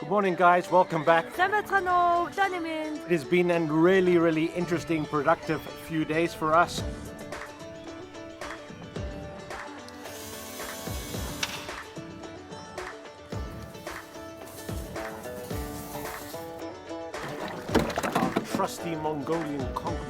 Good morning, guys. Welcome back. 𝐸𝑚𝑎𝑖𝑙 It has been a really interesting, productive few days for us. Our trusty Mongolian concrete.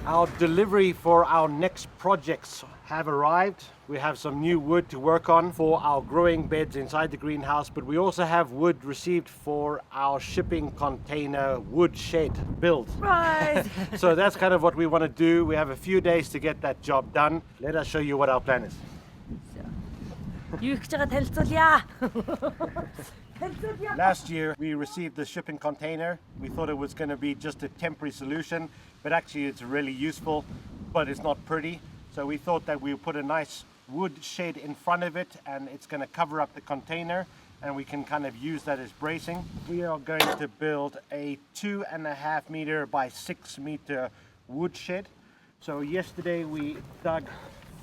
Our delivery for our next projects have arrived. We have some new wood to work on for our growing beds inside the greenhouse, but we also have wood received for our shipping container wood shed build. Right. So that's kind of what we want to do. We have a few days to get that job done. Let us show you what our plan is. Юу их чагаа танилцуулъя. Last year we received the shipping container. We thought it was going to be just a temporary solution, but actually it's really useful, but it's not pretty. So we thought that we would put a nice wood shed in front of it, and it's going to cover up the container, and we can kind of use that as bracing. We are going to build a 2.5 meter by 6 meter wood shed. So yesterday we dug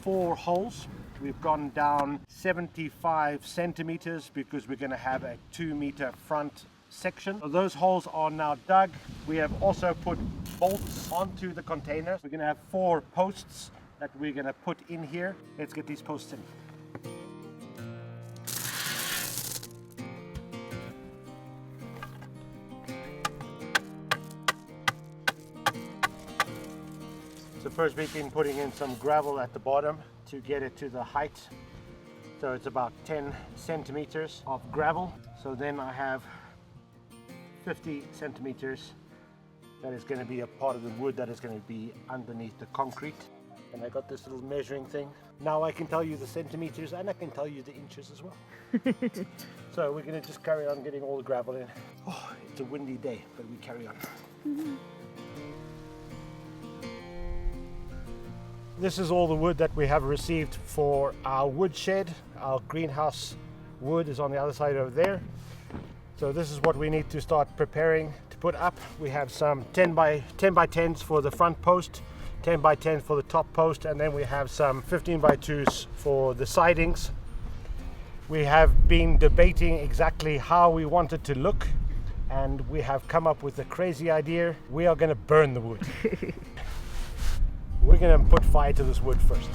4 holes. We've gone down 75 centimeters because we're going to have a 2 meter front section. So those holes are now dug. We have also put bolts onto the container. We're going to have 4 posts that we're going to put in here. Let's get these posts in. So first we've been putting in some gravel at the bottom to get it to the height. So it's about 10 centimeters of gravel. So then I have 50 centimeters that is going to be a part of the wood that is going to be underneath the concrete. And I got this little measuring thing. Now I can tell you the centimeters and I can tell you the inches as well. So we're going to just carry on getting all the gravel in. Oh, it's a windy day, but we carry on. This is all the wood that we have received for our wood shed. Our greenhouse wood is on the other side over there. So this is what we need to start preparing to put up. We have some 10 by 10s for the front post, 10 by 10 for the top post, and then we have some 15 by 2s for the sidings. We have been debating exactly how we want it to look, and we have come up with a crazy idea. We are going to burn the wood. We're going to put fire to this wood first.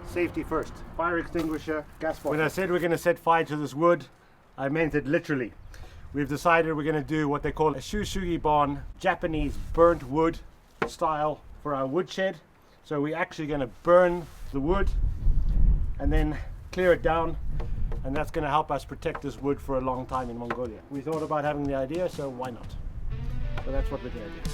Safety first. Fire extinguisher, gas bottle. When I said we're going to set fire to this wood, I meant it literally. We've decided we're going to do what they call a sugi barn, Japanese burnt wood style for our wood shed. So we're actually going to burn the wood and then clear it down, and that's going to help us protect this wood for a long time in Mongolia. We thought about having the idea, so why not? So that's what we're going to do.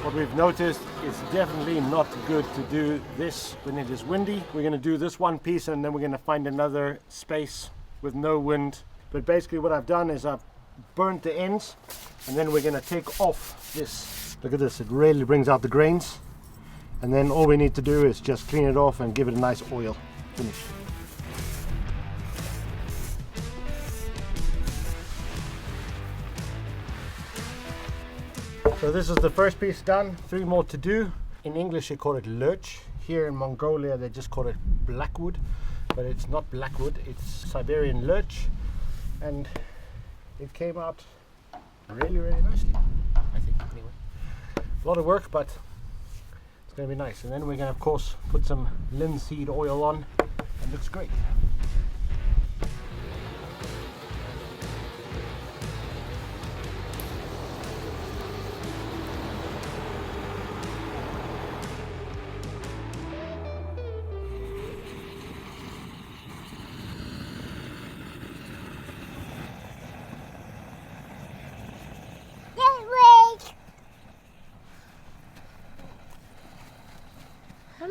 What we've noticed is definitely not good to do this when it is windy. We're going to do this one piece and then we're going to find another space with no wind. But basically what I've done is I've burnt the ends, and then we're going to take off this. Look at this, it really brings out the grains. And then all we need to do is just clean it off and give it a nice oil finish. So this is the first piece done, 3 more to do. In English they call it lurch. Here in Mongolia they just call it blackwood, but it's not blackwood, it's Siberian lurch. And it came out really nicely, I think, anyway. A lot of work, but it's going to be nice. And then we're going to, of course, put some linseed oil on. It looks great.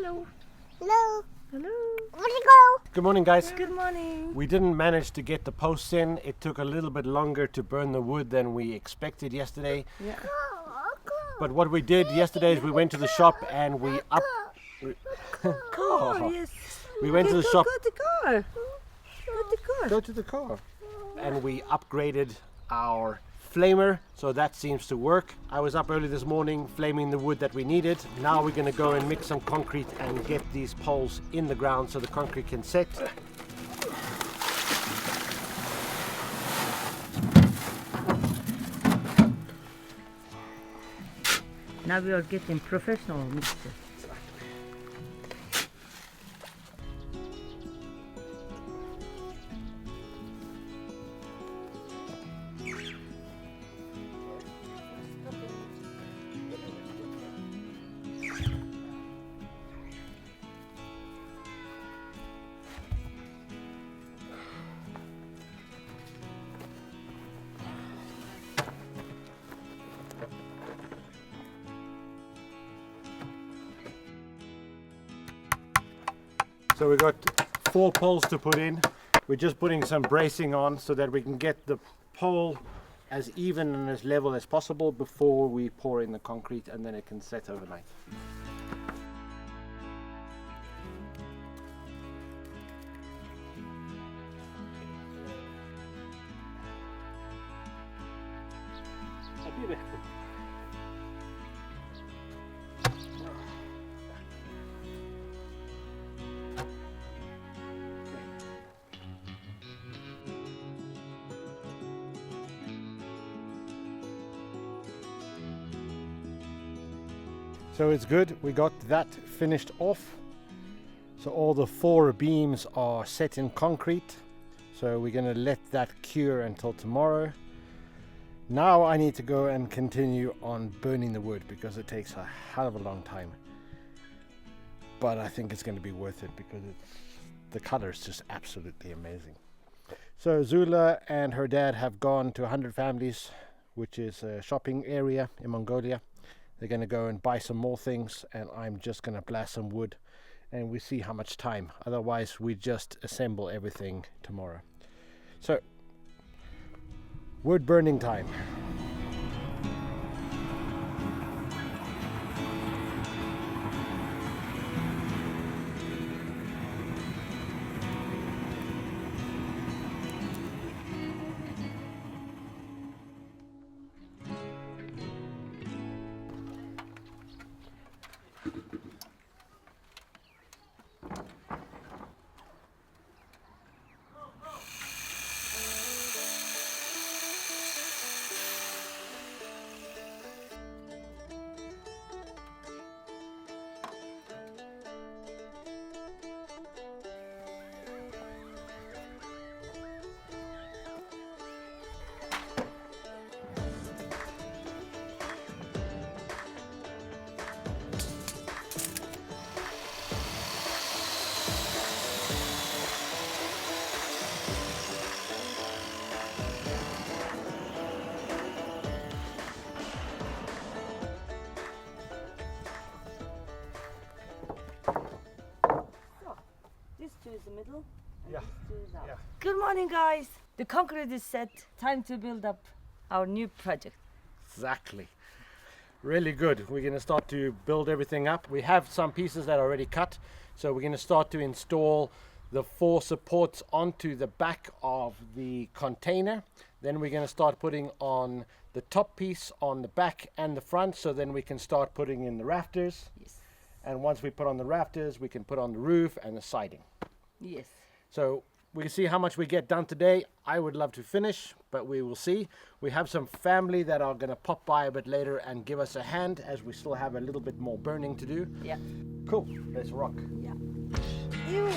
Hello. Hello. Hello. Where'd you go? Good morning, guys. Good morning. We didn't manage to get the posts in. It took a little bit longer to burn the wood than we expected yesterday. Yeah. But what we did yesterday is we went to the shop and we Car, yes. We went to the shop. Go to car. Go to car. Go to the car. And we upgraded our flamer, so that seems to work. I was up early this morning flaming the wood that we needed. Now we're going to go and mix some concrete and get these poles in the ground so the concrete can set. Now we are getting professional mixer. So we got 4 poles to put in. We're just putting some bracing on so that we can get the pole as even and as level as possible before we pour in the concrete, and then it can set overnight. So it's good, we got that finished off. So all the 4 beams are set in concrete. So we're gonna let that cure until tomorrow. Now I need to go and continue on burning the wood because it takes a hell of a long time. But I think it's gonna be worth it because the color is just absolutely amazing. So Zula and her dad have gone to 100 Families, which is a shopping area in Mongolia. They're going to go and buy some more things, and I'm just going to blast some wood, and we see how much time. Otherwise, we just assemble everything tomorrow. So, wood burning time. This two is the middle. And Yeah. This two is out. Yeah. Good morning, guys. The concrete is set. Time to build up our new project. Exactly. Really good. We're going to start to build everything up. We have some pieces that are already cut, so we're going to start to install the 4 supports onto the back of the container. Then we're going to start putting on the top piece on the back and the front, so then we can start putting in the rafters. Yes. And once we put on the rafters, we can put on the roof and the siding. Yes. So we can see how much we get done today. I would love to finish, but we will see. We have some family that are going to pop by a bit later and give us a hand, as we still have a little bit more burning to do. Yeah. Cool, let's rock. Yeah. Ew.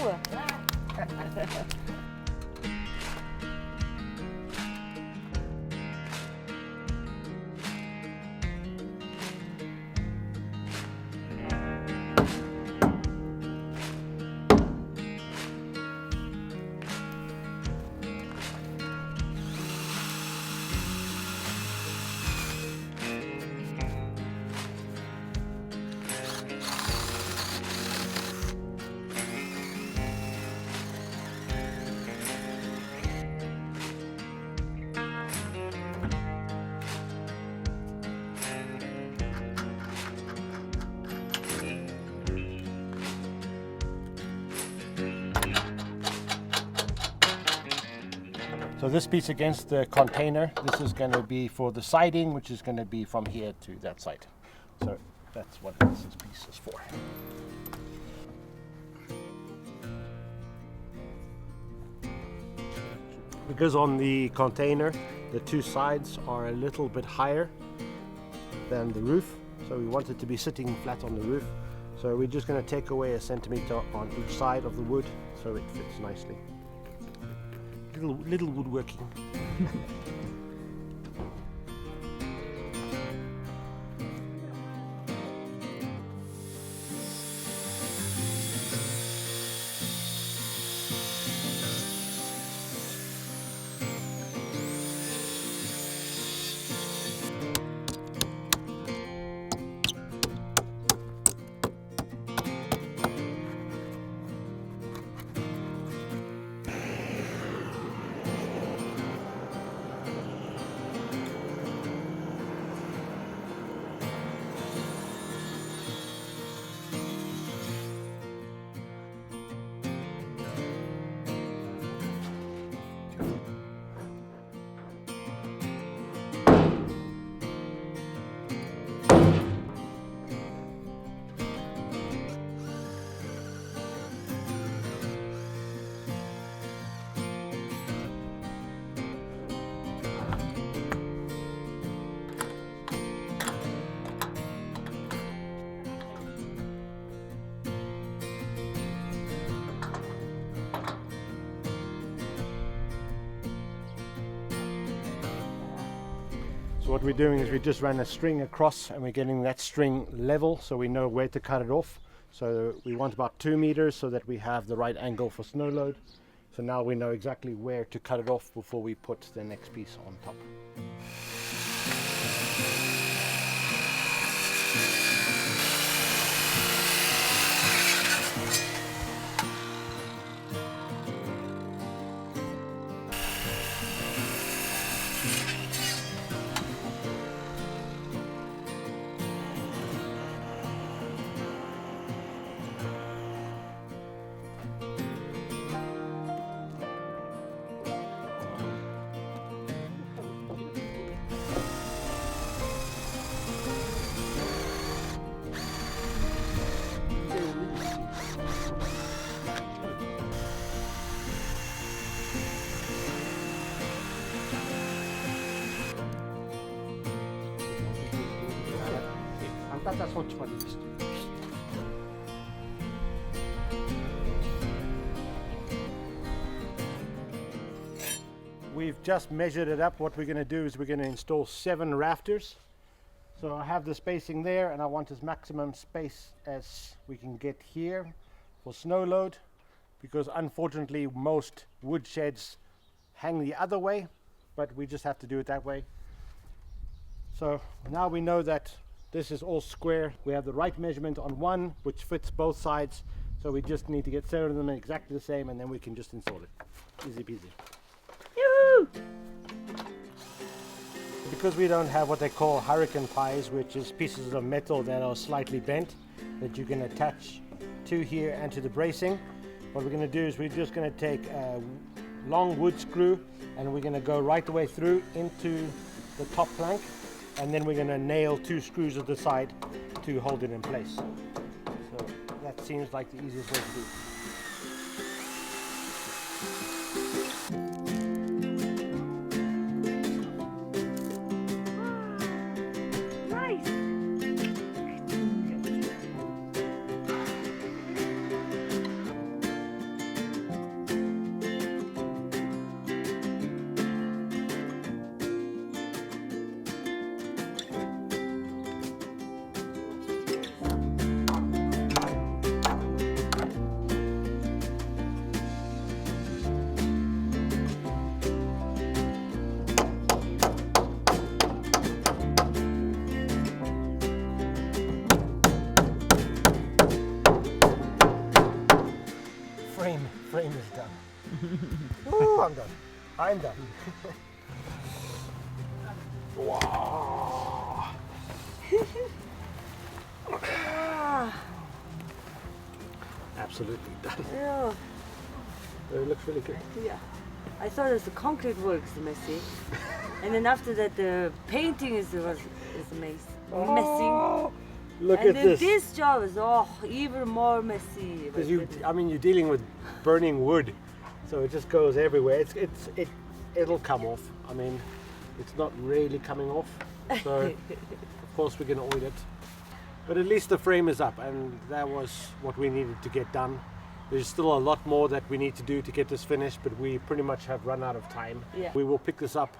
So this piece against the container, this is going to be for the siding, which is going to be from here to that side. So that's what this piece is for. Because on the container, the two sides are a little bit higher than the roof, so we want it to be sitting flat on the roof. So we're just going to take away 1 centimeter on each side of the wood so it fits nicely. Little woodworking. So what we're doing is we just ran a string across and we're getting that string level so we know where to cut it off. So we want about 2 meters so that we have the right angle for snow load. So now we know exactly where to cut it off before we put the next piece on top. We've just measured it up. What we're going to do is we're going to install 7 rafters. So I have the spacing there and I want as maximum space as we can get here for snow load, because unfortunately most wood sheds hang the other way, but we just have to do it that way. So now we know that this is all square. We have the right measurement on one which fits both sides, so we just need to get 7 of them exactly the same and then we can just install it. Easy peasy. Yoo-hoo! Because we don't have what they call hurricane pies, which is pieces of metal that are slightly bent that you can attach to here and to the bracing, what we're going to do is we're just going to take a long wood screw and we're going to go right the way through into the top plank, and then we're going to nail 2 screws at the side to hold it in place. So that seems like the easiest way to do it. Frame is done. Ooh, I'm done. I'm done. Wow. Absolutely done. Yeah. It looks really good. Yeah. I thought it was the concrete works messy, and then after that the painting is amazing, messy. Look And at then this. this job is even more messy. Because you're dealing with burning wood, so it just goes everywhere. It'll come off. I mean, it's not really coming off, so of course we're gonna oil it. But at least the frame is up, and that was what we needed to get done. There's still a lot more that we need to do to get this finished, but we pretty much have run out of time. Yeah. We will pick this up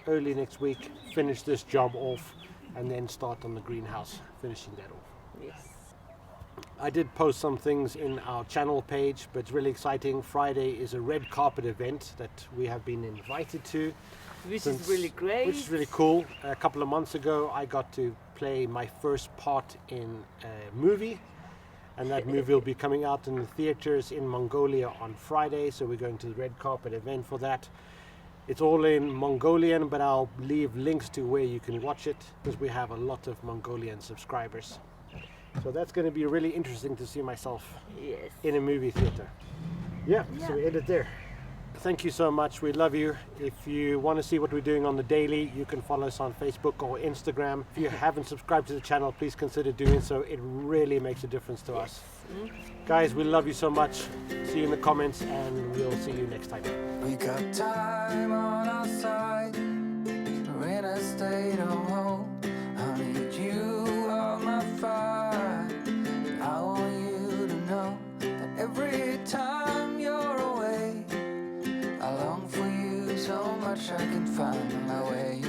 early next week, finish this job off, and then start on the greenhouse, finishing that off. Yes. I did post some things in our channel page, but it's really exciting. Friday is a red carpet event that we have been invited to. Which is really great. Which is really cool. A couple of months ago, I got to play my first part in a movie, and that movie will be coming out in the theaters in Mongolia on Friday, so we're going to the red carpet event for that. It's all in Mongolian, but I'll leave links to where you can watch it, because we have a lot of Mongolian subscribers. So that's going to be really interesting to see myself Yes. in a movie theater. Yeah, so we end it there. Thank you so much. We love you. If you want to see what we're doing on the daily, you can follow us on Facebook or Instagram. If you haven't subscribed to the channel, please consider doing so. It really makes a difference to us. Guys, we love you so much. See you in the comments, and we'll see you next time. We got time on our side. We're in a state of home. I need you on my fire. I want you to know that every time you're away, I long for you so much I can find my way.